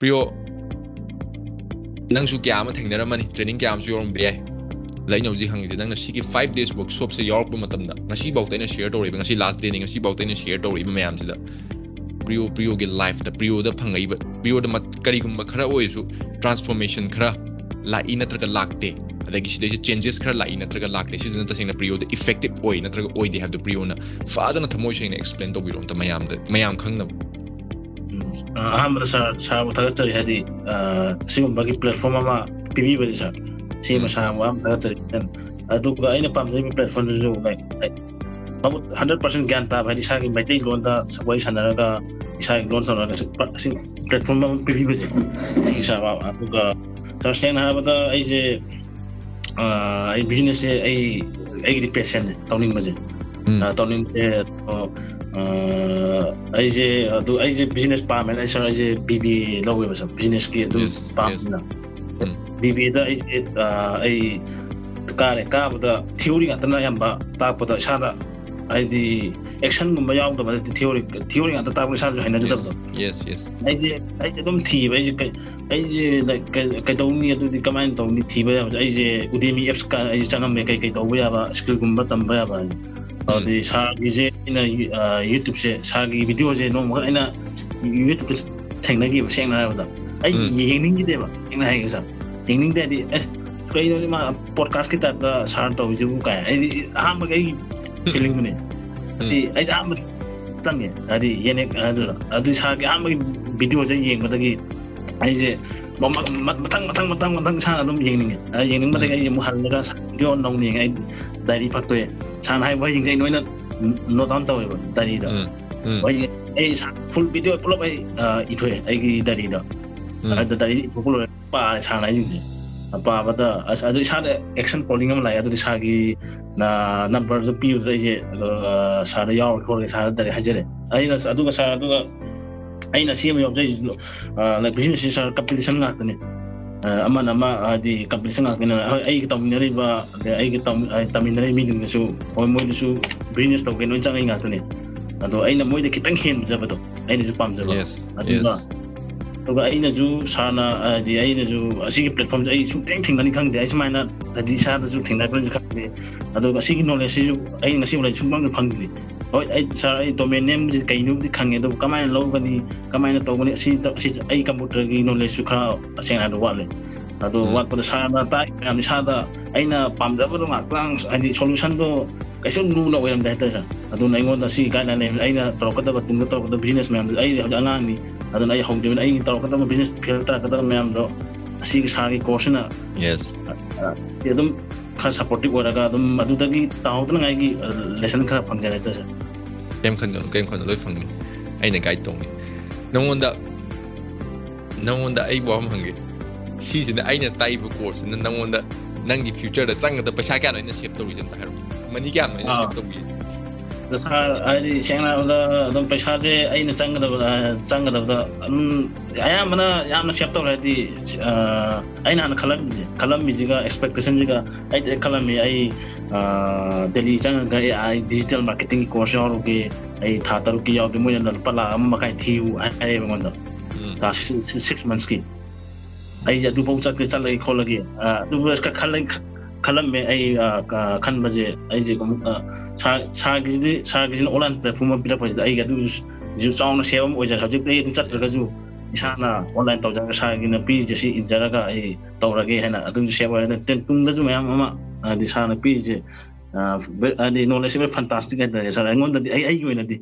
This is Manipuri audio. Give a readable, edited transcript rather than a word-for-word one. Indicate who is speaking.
Speaker 1: ꯄ꯭ꯔꯤꯌꯣ ꯅꯪꯁꯨ ꯀꯌꯥ ꯑꯃ ꯊꯦꯡꯅꯔꯝꯃꯅꯤ ꯇ꯭ꯔꯦꯅꯤꯡ ꯀꯌꯥ ꯑꯃꯁꯨ ꯌꯥꯎꯔꯝꯕ ꯌꯥꯏ ꯑꯩꯅ ꯍꯧꯖꯤꯛ ꯍꯪꯉꯤꯁꯦ ꯅꯪꯅ ꯁꯤꯒꯤ 5 days workshopꯁꯦ ꯌꯥꯎꯔꯛꯄ ꯃꯇꯝꯗ ꯉꯁꯤꯐꯥꯎꯗ ꯑꯩꯅ ꯁꯦꯌꯔ ꯇꯧꯔꯤꯕ ꯉꯁꯤ ꯂꯥꯁ ꯗꯦꯅꯤ ꯉꯁꯤꯐꯥꯎꯗ ꯑꯩꯅ ꯁꯦꯌꯔ ꯇꯧꯔꯤꯕ ꯃꯌꯥꯝꯁꯤꯗ ꯄ꯭ꯔꯤꯌꯣꯒꯤ ꯂꯥꯏꯐꯇ ꯄ꯭ꯔꯤꯌꯣꯗ ꯐꯪꯉꯛꯏꯕ ꯄ꯭ꯔꯤꯌꯣꯗ ꯀꯔꯤꯒꯨꯝꯕ ꯈꯔ ꯑꯣꯏꯔꯁꯨ ꯇ꯭ꯔꯥꯟꯁꯐꯣꯔꯃꯦꯁꯟ ꯈꯔ ꯂꯥꯛꯏ ꯅꯠꯇ꯭ꯔꯒ ꯂꯥꯛꯇꯦ ꯑꯗꯒꯤ ꯁꯤꯗꯩꯁꯦ ꯆꯦꯟꯖꯦꯁ ꯈꯔ ꯂꯥꯛꯏ ꯅꯠꯇ꯭ꯔꯒ ꯂꯥꯛꯇꯦ ꯁꯤꯁꯤꯅ ꯇꯁꯦꯡꯅ ꯄ꯭ꯔꯤꯌꯣꯗ ꯏꯐꯦꯛꯇꯤꯕ ꯑꯣꯏ ꯅꯠꯇ꯭ꯔꯒ ꯑꯣꯏꯗꯦ ꯍꯥꯏꯕꯗꯣ ꯄ꯭ꯔꯤꯌꯣꯅ ꯐꯖꯅ ꯊꯃꯣꯏ ꯁꯦꯡꯅ ꯑꯦꯛꯁꯄ꯭ꯂꯦꯟ ꯇꯧꯕꯤꯔꯣ ꯑꯝꯇ ꯃꯌꯥꯝ ꯈꯪꯅꯕ
Speaker 2: ꯑꯍꯥꯟꯕꯗ ꯁꯥꯔꯕꯨ ꯊꯥꯒꯠꯆꯔꯤ ꯍꯥꯏꯗꯤ ꯁꯤꯒꯨꯝꯕꯒꯤ ꯄ꯭ꯂꯦꯠꯐꯣꯔꯝ ꯑꯃ ꯄꯤꯕꯤꯕꯗꯤ ꯁꯥꯔ ꯁꯤꯃ ꯁꯥꯔꯕꯨ ꯌꯥꯝ ꯊꯥꯒꯠꯆꯔꯤ ꯑꯗꯨꯒ ꯑꯩꯅ ꯄꯥꯝꯖꯔꯤꯕ ꯄ꯭ꯂꯦꯠꯐꯣꯝꯗꯨꯁꯨ 100% ꯒ꯭ꯌꯥꯟ ꯇꯥꯕ ꯍꯥꯏꯗꯤ ꯏꯁꯥꯒꯤ ꯃꯩꯇꯩꯂꯣꯟꯗ ꯋꯥꯔꯤ ꯁꯥꯟꯅꯔꯒ ꯏꯁꯥꯒꯤ ꯂꯣꯟ ꯁꯥꯟꯅꯔꯒ ꯁꯤ ꯄ꯭ꯂꯦꯠꯐꯣꯝ ꯑꯃ ꯄꯤꯕꯤꯕꯁꯦ ꯁꯤꯒꯤ ꯁꯥꯔ ꯑꯗꯨꯒ ꯁꯥꯔ ꯁꯦꯡꯅ ꯍꯥꯏꯔꯕꯗ ꯑꯩꯁꯦ ꯑꯩ ꯕꯤꯖꯤꯅꯦꯁꯁꯦ ꯑꯩꯒꯤꯗꯤ ꯄꯦꯁꯟꯅꯦ ꯇꯧꯅꯤꯡꯕꯁꯦ ꯇꯧꯅꯤꯡꯕꯁꯦ ꯑꯩꯁꯦ ꯕꯤꯖꯤꯅꯦꯁ ꯄꯥꯝꯃꯦꯅ ꯑꯩꯁꯦ BBA ꯂꯧꯋꯦꯕ ꯁꯥꯔ ꯕꯤꯖꯤꯅꯦꯁꯀꯤ ꯑꯗꯨꯝ ꯄꯥꯝꯕꯅꯤꯅ BBAꯗ ꯑꯩ ꯀꯥꯕꯗ ꯊꯤꯑꯣꯔꯤ ꯉꯥꯛꯇꯅ ꯑꯌꯥꯝꯕ ꯇꯥꯛꯄꯗ ꯏꯁꯥꯗ ꯍꯥꯏꯗꯤ ꯑꯦꯛꯁꯟꯒꯨꯝꯕ ꯌꯥꯎꯗꯕ ꯊꯤꯑꯣꯔꯤ ꯉꯥꯛꯇ ꯇꯥꯛꯄ ꯏꯁꯥꯁꯨ ꯍꯩꯅꯖꯗꯕꯗꯣ ꯑꯩꯁꯦ ꯑꯗꯨꯝ ꯊꯤꯕ ꯑꯩꯁꯦ ꯀꯩꯗꯧꯅꯤ ꯑꯗꯨꯗꯤ ꯀꯃꯥꯏꯅ ꯇꯧꯅꯤ ꯊꯤꯕ ꯌꯥꯕꯁꯦ ꯑꯩꯁꯦ Udemy ꯑꯦꯞꯁ ꯑꯩꯁꯦ ꯆꯪꯉꯝꯃꯦ ꯀꯩ ꯇꯧꯕ ꯌꯥꯕ ꯁ꯭ꯀꯤꯜꯒꯨꯝꯕ ꯇꯝꯕ ꯌꯥꯕ ꯑꯗꯨꯗꯤ ꯁꯥꯔꯒꯤꯁꯦ ꯑꯩꯅ ꯌꯨꯇ꯭ꯌꯨꯕꯁꯦ ꯁꯥꯔꯒꯤ ꯚꯤꯗꯤꯑꯣꯁꯦ ꯅꯣꯡꯃꯈꯛ ꯑꯩꯅ ꯌꯨꯇ꯭ꯌꯨꯕꯇ ꯊꯦꯡꯅꯈꯤꯕ ꯁꯦꯡꯅ ꯍꯥꯏꯔꯕꯗ ꯑꯩ ꯌꯦꯡꯅꯤꯡꯈꯤꯗꯦꯕ ꯁꯦꯡꯅ ꯍꯥꯏꯒꯦ ꯁꯥꯔ ꯌꯦꯡꯅꯤꯡꯗꯦ ꯍꯥꯏꯗꯤ ꯀꯩꯅꯣꯅꯤ ꯃꯥ ꯄꯣꯗꯀꯥꯁꯀꯤ ꯇꯥꯏꯞꯇ ꯁꯥꯔ ꯇꯧꯔꯤꯁꯤꯕꯨ ꯀꯥꯏ ꯑꯩꯗꯤ ꯑꯍꯥꯟꯕꯒꯤ ꯑꯩꯒꯤ ꯐꯤꯂꯤꯡꯗꯨꯅꯦ ꯍꯥꯏꯗꯤ ꯑꯩꯗꯤ ꯑꯍꯥꯟꯕ ꯆꯪꯉꯦ ꯍꯥꯏꯗꯤ ꯑꯗꯨ ꯁꯥꯔꯒꯤ ꯑꯍꯥꯟꯕꯒꯤ ꯚꯤꯗꯤꯑꯣꯁꯦ ꯌꯦꯡꯕꯗꯒꯤ ꯑꯩꯁꯦ ꯃꯊꯪ ꯁꯥꯔꯅ ꯑꯗꯨꯝ ꯌꯦꯡꯅꯤꯡꯉꯦ ꯌꯦꯡꯅꯤꯡꯕꯗꯒꯤ ꯑꯩ ꯑꯃꯨꯛ ꯍꯜꯂꯒ ꯚꯤꯗꯤꯑꯣ ꯅꯧꯅ ꯌꯦꯡꯉꯦ ꯑꯩ ꯗꯥꯏꯔꯤ ꯐꯛꯇꯣꯛꯑꯦ ꯁꯥꯔꯅ ꯍꯥꯏꯕ ꯋꯥꯍꯩꯁꯤꯡꯁꯦ ꯑꯩ ꯂꯣꯏꯅ ꯅꯣꯠ ꯗꯥꯎꯟ ꯇꯧꯋꯦꯕ ꯗꯥꯏꯔꯤꯗ ꯑꯩ ꯐꯨꯜ ꯚꯤꯗꯤꯑꯣ ꯄꯨꯂꯞ ꯑꯩ ꯏꯊꯣꯛꯑꯦ ꯑꯩꯒꯤ ꯗꯥꯏꯔꯤꯗ ꯗꯥꯏꯔꯤ ꯏꯊꯣꯛꯄ ꯂꯣꯏꯔꯒ ꯄꯥꯔꯦ ꯁꯥꯔꯅ ꯍꯥꯏꯁꯤꯡꯁꯦ ꯄꯥꯕꯗ ꯑꯗꯨ ꯏꯁꯥꯗ ꯑꯦꯛꯁꯟ ꯄꯣꯂꯤꯡ ꯑꯃ ꯂꯥꯛꯑꯦ ꯑꯗꯨꯗꯤ ꯁꯥꯔꯒꯤ ꯅꯝꯕꯔꯗꯨ ꯄꯤꯕꯗꯨꯗ ꯑꯩꯁꯦ ꯁꯥꯔꯗ ꯌꯥꯎꯔꯒꯦ ꯈꯣꯠꯂꯒꯦ ꯁꯥꯔꯗ ꯗꯥꯏꯔꯦꯛ ꯍꯥꯏꯖꯔꯦ ꯑꯗꯨꯒ ꯁꯥꯔ ꯑꯗꯨꯒ ꯑꯩꯅ ꯁꯤ ꯑꯃ ꯌꯥꯎꯖꯩꯁꯤꯁꯨ ꯕꯤꯖꯤꯅꯦꯁꯁꯤ ꯁꯥꯔ ꯀꯝꯄꯤꯇꯤꯁꯟ ꯉꯥꯛꯇꯅꯤ ꯑꯃꯅ ꯑꯃ ꯍꯥꯏꯗꯤ ꯀꯝꯄꯤꯇꯤꯁꯟ ꯉꯥꯛꯇꯅꯤꯅ ꯍꯣꯏ ꯑꯩꯒ ꯇꯧꯃꯤꯟꯅꯔꯤꯕ ꯑꯗꯩ ꯑꯩꯒ ꯇꯝꯃꯤꯟꯅꯔꯤꯕ ꯃꯤꯁꯤꯡꯗꯁꯨ ꯍꯣꯏ ꯃꯣꯏꯗꯁꯨ ꯕꯤꯖꯤꯅꯦꯁ ꯇꯧꯒꯦ ꯂꯣꯏ ꯆꯪꯉꯤ ꯉꯥꯛꯇꯅꯤ ꯑꯗꯣ ꯑꯩꯅ ꯃꯣꯏꯗ ꯈꯤꯇꯪ ꯍꯦꯟꯖꯕꯗꯣ ꯑꯩꯅꯁꯨ ꯄꯥꯝꯖꯕ ꯑꯗꯨꯒ ꯑꯩꯅꯁꯨ ꯁꯥꯔꯅ ꯍꯥꯏꯗꯤ ꯑꯩꯅꯁꯨ ꯑꯁꯤꯒꯤ ꯄ꯭ꯂꯦꯠꯐꯣꯝꯁꯦ ꯑꯩ ꯁꯨꯡꯊꯦꯡ ꯊꯦꯡꯅꯅꯤ ꯈꯪꯗꯦ ꯑꯩ ꯁꯨꯃꯥꯏꯅ ꯍꯥꯏꯗꯤ ꯏꯁꯥꯗꯁꯨ ꯊꯦꯡꯅꯔꯛꯄꯅꯁꯨ ꯈꯪꯗꯦ ꯑꯗꯨꯒ ꯑꯁꯤꯒꯤ ꯅꯣꯂꯦꯖꯁꯤꯁꯨ ꯑꯩ ꯉꯁꯤꯐꯥꯎ ꯁꯨꯡꯐꯪꯁꯨ ꯐꯪꯗ꯭ꯔꯤ ꯍꯣꯏ ꯁꯥꯔ ꯑꯩ ꯗꯣꯃꯦꯟ ꯅꯦꯝꯁꯤ ꯀꯩꯅꯣꯕꯨꯗꯤ ꯈꯪꯉꯦ ꯑꯗꯨꯕꯨ ꯀꯃꯥꯏꯅ ꯂꯧꯒꯅꯤ ꯀꯃꯥꯏꯅ ꯇꯧꯒꯅꯤ ꯑꯁꯤ ꯑꯩ ꯀꯝꯄ꯭ꯌꯨꯇꯔꯒꯤ ꯅꯣꯂꯦꯖꯁꯨ ꯈꯔ ꯇꯁꯦꯡꯅ ꯍꯥꯏꯕꯗ ꯋꯥꯠꯂꯦ ꯑꯗꯣ ꯋꯥꯠꯄꯗ ꯁꯥꯔꯅ ꯇꯥꯛꯏ ꯃꯌꯥꯝ ꯏꯁꯥꯗ ꯑꯩꯅ ꯄꯥꯝꯖꯕꯗꯣ ꯉꯥꯛꯇꯪ ꯍꯥꯏꯗꯤ ꯁꯣꯂꯨꯁꯟꯗꯣ ꯀꯩꯁꯨ ꯂꯨꯅ ꯑꯣꯏꯔꯝꯗꯦ ꯍꯥꯏꯇꯥꯔꯦ ꯁꯥꯔ ꯑꯗꯨꯅ ꯑꯩꯉꯣꯟꯗ ꯁꯤ ꯒꯥꯏꯗꯂꯥꯏꯟ ꯂꯩꯕ ꯑꯩꯅ ꯇꯧꯔꯛꯀꯗꯕ ꯇꯨꯡꯗ ꯇꯧꯔꯛꯀꯗꯕ ꯕꯤꯖꯤꯅꯦꯁ ꯃꯌꯥꯝꯗꯨ ꯑꯩꯗꯤ ꯍꯧꯖꯤꯛ ꯑꯉꯥꯡꯅꯤ ꯑꯗꯨꯅ ꯑꯩ ꯍꯧꯗ꯭ꯔꯤꯕꯅꯤꯅ ꯑꯩ ꯇꯧꯔꯛꯀꯗꯕ ꯕꯤꯖꯤꯅꯦꯁ ꯐꯦꯜ ꯇꯥꯔꯛꯀꯗꯕ ꯃꯌꯥꯝꯗꯣ ꯑꯁꯤꯒꯤ ꯁꯥꯔꯒꯤ ꯀꯣꯔꯁꯁꯤꯅ ꯑꯗꯨꯝ ꯈꯔ ꯁꯞꯄꯣꯔꯇꯤꯞ ꯑꯣꯏꯔꯒ ꯑꯗꯨꯝ ꯑꯗꯨꯗꯒꯤ ꯇꯥꯍꯧꯗꯅꯉꯥꯏꯒꯤ ꯂꯦꯁꯟ ꯈꯔ ꯐꯪꯖꯔꯦ ꯍꯥꯏꯇꯥꯔꯦ ꯁꯥꯔ
Speaker 1: ꯀꯩꯝ ꯈꯟꯒꯅꯨ ꯂꯣꯏ ꯐꯪꯅꯤ ꯑꯩꯅ ꯒꯥꯏꯗ ꯇꯧꯅꯤ ꯅꯪꯉꯣꯟꯗ ꯑꯩ ꯋꯥꯐꯝ ꯍꯪꯒꯦ ꯁꯤꯁꯤꯅ ꯑꯩꯅ ꯇꯥꯛꯏꯕ ꯀꯣꯔꯁꯁꯤꯅ ꯅꯪꯉꯣꯟꯗ ꯅꯪꯒꯤ ꯐ꯭ꯌꯨꯆꯔꯗ ꯆꯪꯒꯗꯕ ꯄꯩꯁꯥ ꯀꯌꯥꯅꯣ ꯑꯩꯅ ꯁꯦꯞ ꯇꯧꯔꯤꯁꯦ ꯑꯝꯇ ꯍꯥꯏꯔꯛꯑꯣ ꯃꯅꯤ ꯀꯌꯥꯅꯣ ꯑꯩꯅ ꯁꯦꯞ ꯇꯧꯕꯤꯔꯤꯁꯦ
Speaker 2: ꯁꯥꯔ ꯍꯥꯏꯗꯤ ꯁꯦꯡꯅ ꯍꯥꯏꯔꯕꯗ ꯑꯗꯨꯝ ꯄꯩꯁꯥꯁꯦ ꯑꯩꯅ ꯆꯪꯒꯗꯕꯗ ꯑꯗꯨꯝ ꯑꯌꯥꯝꯕꯅ ꯌꯥꯝꯅ ꯁꯦꯞ ꯇꯧꯔꯦ ꯍꯥꯏꯗꯤ ꯑꯩꯅ ꯍꯥꯟꯅ ꯈꯜꯂꯝꯃꯤꯁꯤꯒ ꯑꯦꯛꯁꯄꯦꯛꯇꯦꯁꯟꯁꯤꯒ ꯑꯩ ꯗꯥꯏꯔꯦꯛ ꯈꯜꯂꯝꯃꯤ ꯑꯩ ꯗꯦꯜꯂꯤ ꯆꯪꯉꯒ AI ꯗꯤꯖꯤꯇꯦꯜ ꯃꯥꯔꯀꯦꯇꯤꯡꯒꯤ ꯀꯣꯔꯁ ꯌꯥꯎꯔꯨꯒꯦ ꯑꯩ ꯊꯥ 3ꯀꯤ ꯌꯥꯎꯒꯦ ꯃꯣꯏꯅ ꯂꯨꯄꯥ 1.5 ꯊꯤꯌꯨ ꯍꯥꯏꯔꯦꯕ ꯑꯩꯉꯣꯟꯗ ꯊꯥ 6 monthsꯀꯤ ꯑꯩꯁꯦ ꯑꯗꯨꯐꯥꯎ ꯆꯠꯂꯒꯦ ꯈꯣꯠꯂꯒꯦ ꯑꯗꯨꯕꯨ ꯈꯜꯂꯝꯃꯦ ꯑꯩ ꯈꯟꯕꯁꯦ ꯑꯩꯁꯦ ꯑꯃꯨꯛ ꯁꯥꯔꯒꯤꯁꯤꯅ ꯑꯣꯟꯂꯥꯏꯟ ꯄ꯭ꯂꯦꯠꯐꯣꯝ ꯑꯃ ꯄꯤꯔꯛꯄꯁꯤꯗ ꯑꯩꯒꯤ ꯑꯗꯨꯁꯨ ꯆꯥꯎꯅ ꯁꯦꯞ ꯑꯃ ꯑꯣꯏꯖꯔꯦ ꯍꯧꯖꯤꯛꯇꯤ ꯑꯩ ꯑꯗꯨ ꯆꯠꯇ꯭ꯔꯒꯁꯨ ꯏꯁꯥꯅ ꯑꯣꯟꯂꯥꯏꯟ ꯇꯧꯖꯔꯒ ꯁꯥꯔꯒꯤꯅ ꯄꯤꯔꯤꯁꯦ ꯁꯤ ꯏꯟꯖꯔꯒ ꯑꯩ ꯇꯧꯔꯒꯦ ꯍꯥꯏꯅ ꯑꯗꯨꯁꯨ ꯁꯦꯞ ꯑꯣꯏꯔꯦ ꯇꯨꯡꯗꯁꯨ ꯃꯌꯥꯝ ꯑꯃ ꯍꯥꯏꯗꯤ ꯁꯥꯔꯅ ꯄꯤꯔꯤꯁꯦ ꯍꯥꯏꯗꯤ ꯅꯣꯂꯦꯖꯁꯦ ꯐꯟꯇꯥꯁꯇꯤꯛ ꯍꯥꯏꯇꯥꯔꯦ ꯁꯥꯔ ꯑꯩꯉꯣꯟꯗꯗꯤ ꯑꯩꯒꯤ ꯑꯣꯏꯅꯗꯤ